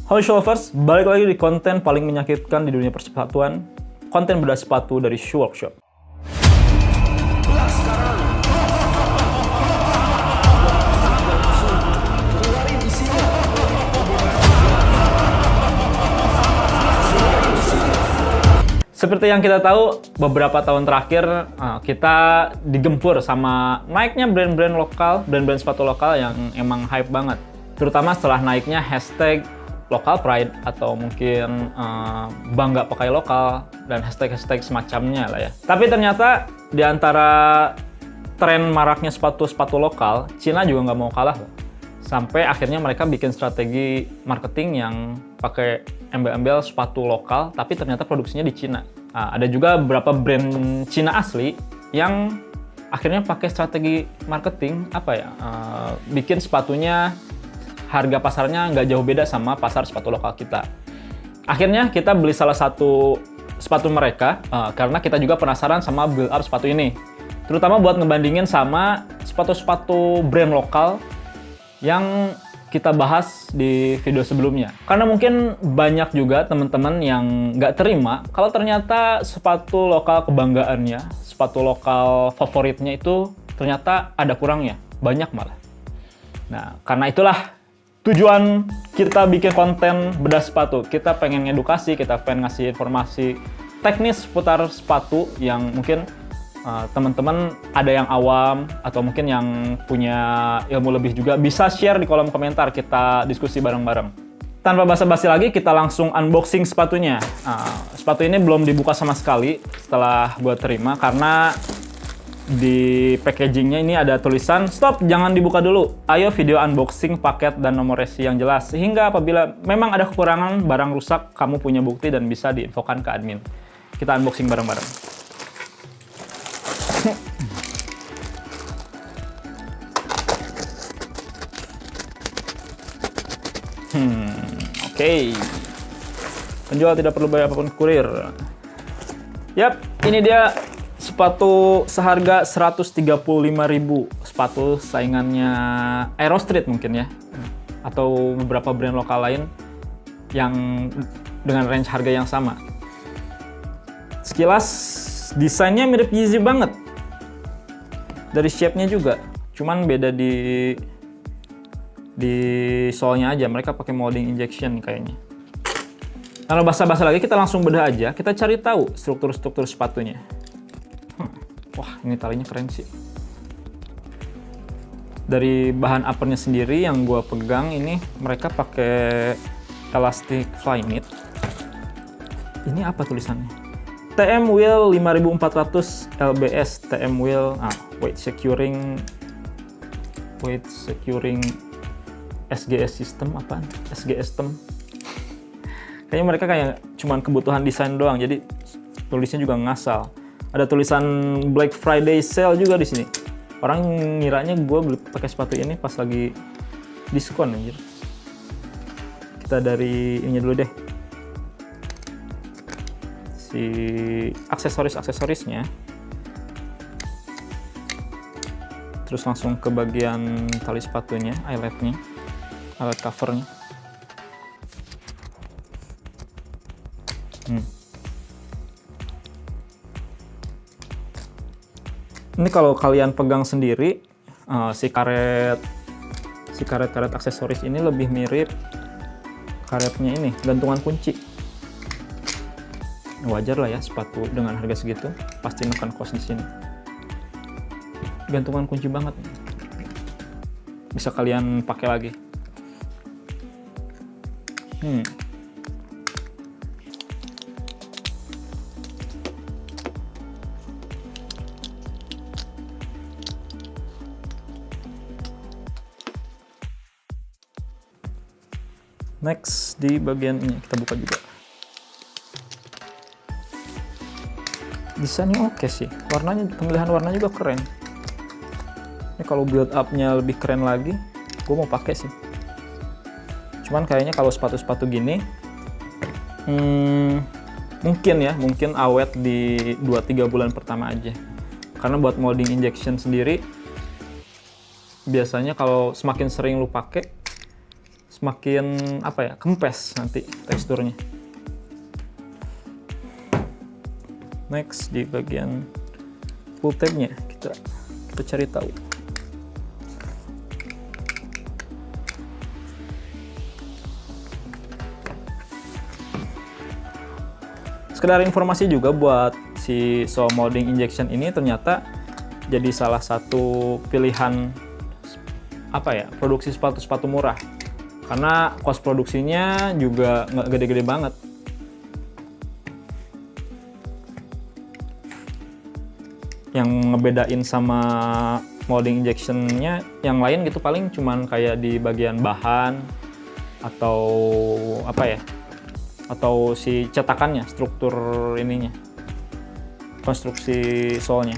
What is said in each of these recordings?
Halo shoe lovers, balik lagi di konten paling menyakitkan di dunia persepatuan, konten bedah sepatu dari Shoe Workshop. Seperti yang kita tahu, beberapa tahun terakhir kita digempur sama naiknya brand-brand lokal, brand-brand sepatu lokal yang emang hype banget. Terutama setelah naiknya hashtag local pride atau mungkin bangga pakai lokal dan hashtag-hashtag semacamnya lah ya. Tapi ternyata di antara tren maraknya sepatu-sepatu lokal, Cina juga nggak mau kalah loh. Sampai akhirnya mereka bikin strategi marketing yang pakai embel-embel sepatu lokal, tapi ternyata produksinya di Cina. Ada juga beberapa brand Cina asli yang akhirnya pakai strategi marketing bikin sepatunya harga pasarnya nggak jauh beda sama pasar sepatu lokal kita. Akhirnya kita beli salah satu sepatu mereka karena kita juga penasaran sama build up sepatu ini. Terutama buat ngebandingin sama sepatu-sepatu brand lokal yang kita bahas di video sebelumnya. Karena mungkin banyak juga teman-teman yang nggak terima kalau ternyata sepatu lokal kebanggaannya, sepatu lokal favoritnya itu ternyata ada kurangnya, banyak malah. Nah, karena itulah tujuan kita bikin konten bedah sepatu. Kita pengen edukasi, kita pengen ngasih informasi teknis seputar sepatu yang mungkin teman-teman ada yang awam atau mungkin yang punya ilmu lebih juga bisa share di kolom komentar, kita diskusi bareng-bareng. Tanpa basa-basi lagi, kita langsung unboxing sepatunya. Sepatu ini belum dibuka sama sekali setelah gue terima karena di packagingnya ini ada tulisan stop, jangan dibuka dulu. Ayo video unboxing paket dan nomor resi yang jelas sehingga apabila memang ada kekurangan barang rusak, kamu punya bukti dan bisa diinfokan ke admin. Kita unboxing bareng-bareng. Oke. Penjual tidak perlu bayar apapun kurir. Yap, ini dia sepatu seharga 135.000. Sepatu saingannya Aero Street mungkin ya. Atau beberapa brand lokal lain yang dengan range harga yang sama. Sekilas desainnya mirip Yeezy banget. Dari shape-nya juga. Cuman beda di sole-nya aja, mereka pakai molding injection kayaknya. Kalau basa-basi lagi, kita langsung bedah aja. Kita cari tahu struktur-struktur sepatunya. Wah, ini talinya keren sih. Dari bahan uppernya sendiri yang gue pegang ini, mereka pakai elastic flyknit. Ini apa tulisannya? TM Wheel 5400 LBS TM Wheel weight securing SGS system apaan? SGS system. Kayaknya mereka kayak cuman kebutuhan desain doang, jadi tulisnya juga ngasal. Ada tulisan Black Friday sale juga di sini. Orang ngiranya gue beli pakai sepatu ini pas lagi diskon anjir. Kita dari ininya dulu deh. Si aksesorisnya. Terus langsung ke bagian tali sepatunya, eyeletnya. Alat covernya. Ini kalau kalian pegang sendiri, si karet aksesoris ini lebih mirip karetnya ini, gantungan kunci. Wajar lah ya, sepatu dengan harga segitu pasti makan kos di sini. Gantungan kunci banget. Bisa kalian pakai lagi. Next, di bagian ini kita buka juga. Desainnya oke sih, pemilihan warna juga keren. Ini kalau build up-nya lebih keren lagi, gue mau pakai sih. Cuman kayaknya kalau sepatu-sepatu gini, mungkin awet di 2-3 bulan pertama aja. Karena buat molding injection sendiri, biasanya kalau semakin sering lu pakai, semakin apa ya, kempes nanti teksturnya. Next di bagian pull tabnya kita cari tahu. Sekedar informasi juga buat si saw molding injection ini, ternyata jadi salah satu pilihan apa ya, produksi sepatu-sepatu murah. Karena cost produksinya juga nggak gede-gede banget. Yang ngebedain sama molding injection-nya yang lain gitu paling cuman kayak di bagian bahan atau apa ya, atau si cetakannya, struktur ininya, konstruksi solnya.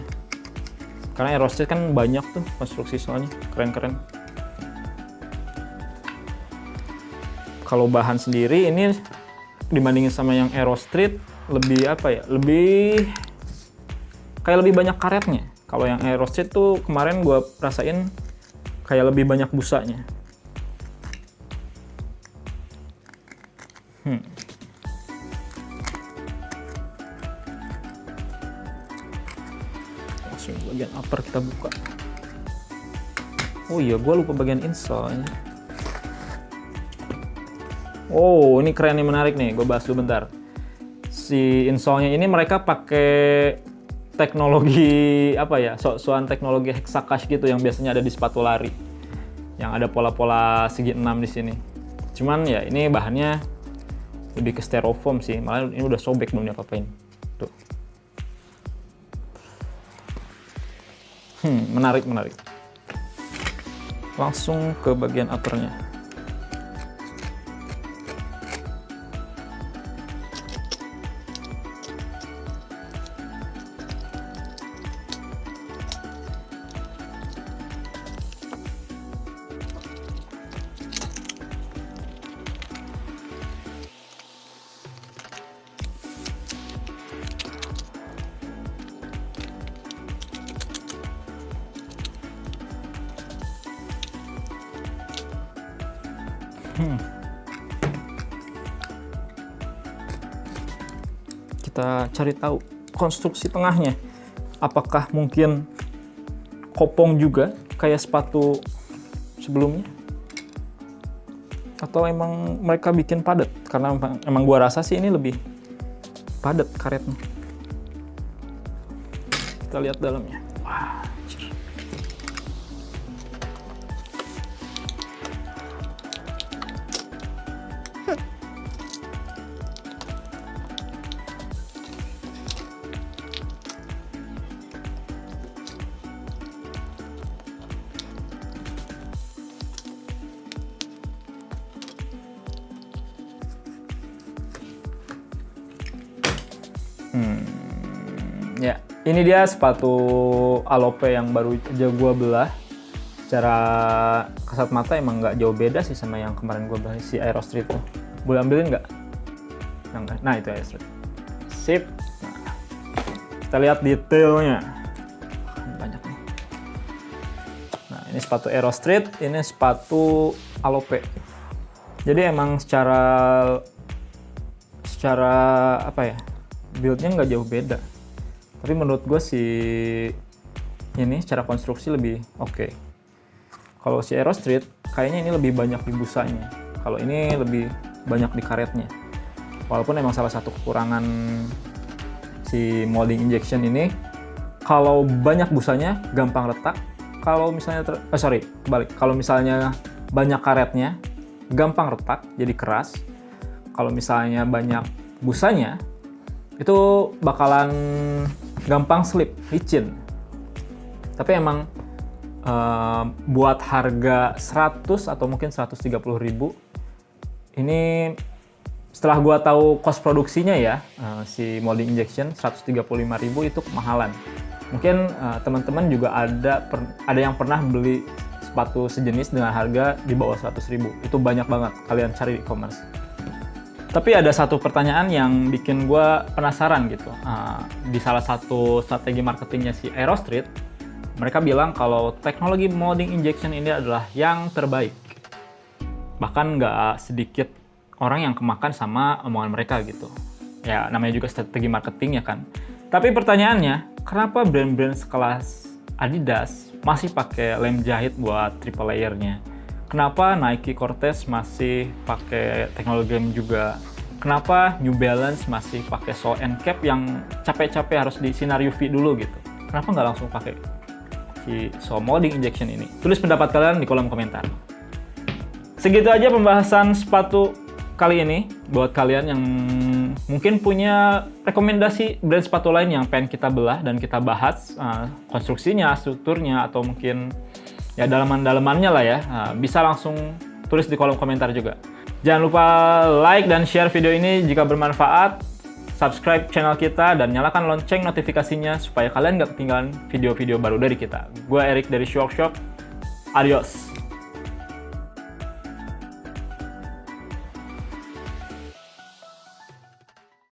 Karena Aerostreet kan banyak tuh konstruksi solnya, keren-keren. Kalau bahan sendiri ini dibandingin sama yang Aerostreet lebih apa ya, lebih kayak lebih banyak karetnya. Kalau yang Aerostreet tuh kemarin gue rasain kayak lebih banyak busanya. Langsung bagian upper kita buka. Oh iya, gue lupa bagian insole. Oh, ini keren nih, menarik nih. Gue bahas dulu bentar. Si insole-nya ini mereka pakai teknologi apa ya? Sok-sokan teknologi hexacache gitu yang biasanya ada di sepatu lari. Yang ada pola-pola segi 6 di sini. Cuman ya ini bahannya lebih ke styrofoam sih. Malah ini udah sobek, belum diapa-apain. Tuh. Menarik. Langsung ke bagian uppernya. Kita cari tahu konstruksi tengahnya. Apakah mungkin kopong juga kayak sepatu sebelumnya? Atau emang mereka bikin padat? Karena emang gua rasa sih ini lebih padat karetnya. Kita lihat dalamnya. Wah, anjir. Ya, ini dia sepatu Alope yang baru aja gue belah. Secara kasat mata emang nggak jauh beda sih sama yang kemarin gue belah, si Aerostreet tuh. Boleh ambilin nggak? Nah, itu Aerostreet. Sip. Nah, kita lihat detailnya. Banyak nih. Nah, ini sepatu Aerostreet, ini sepatu Alope. Jadi emang secara apa ya, build-nya nggak jauh beda. Tapi menurut gue ini secara konstruksi lebih oke. Kalau si Aerostreet kayaknya ini lebih banyak di busanya. Kalau ini lebih banyak di karetnya. Walaupun emang salah satu kekurangan si molding injection ini, kalau banyak busanya gampang retak. Kalau misalnya kalau misalnya banyak karetnya gampang retak, jadi keras. Kalau misalnya banyak busanya itu bakalan gampang slip, licin. Tapi emang buat harga 100 atau mungkin 130.000, ini setelah gua tahu cost produksinya ya, si molding injection 135.000 itu kemahalan. Mungkin teman-teman juga ada yang pernah beli sepatu sejenis dengan harga di bawah 100.000. Itu banyak banget, kalian cari di e-commerce. Tapi ada satu pertanyaan yang bikin gue penasaran gitu. Di salah satu strategi marketingnya si Aerostreet, mereka bilang kalau teknologi molding injection ini adalah yang terbaik. Bahkan nggak sedikit orang yang kemakan sama omongan mereka gitu. Ya, namanya juga strategi marketing ya kan. Tapi pertanyaannya, kenapa brand-brand sekelas Adidas masih pakai lem jahit buat triple layer-nya? Kenapa Nike Cortez masih pakai teknologi lem juga? Kenapa New Balance masih pakai sole and cap yang capek-capek harus di sinar UV dulu gitu? Kenapa nggak langsung pakai si sole molding injection ini? Tulis pendapat kalian di kolom komentar. Segitu aja pembahasan sepatu kali ini. Buat kalian yang mungkin punya rekomendasi brand sepatu lain yang pengen kita belah dan kita bahas konstruksinya, strukturnya, atau mungkin ya dalaman-dalamannya lah ya, bisa langsung tulis di kolom komentar juga. Jangan lupa like dan share video ini jika bermanfaat, subscribe channel kita, dan nyalakan lonceng notifikasinya supaya kalian nggak ketinggalan video-video baru dari kita. Gue Erik dari Shock Shop. Adios!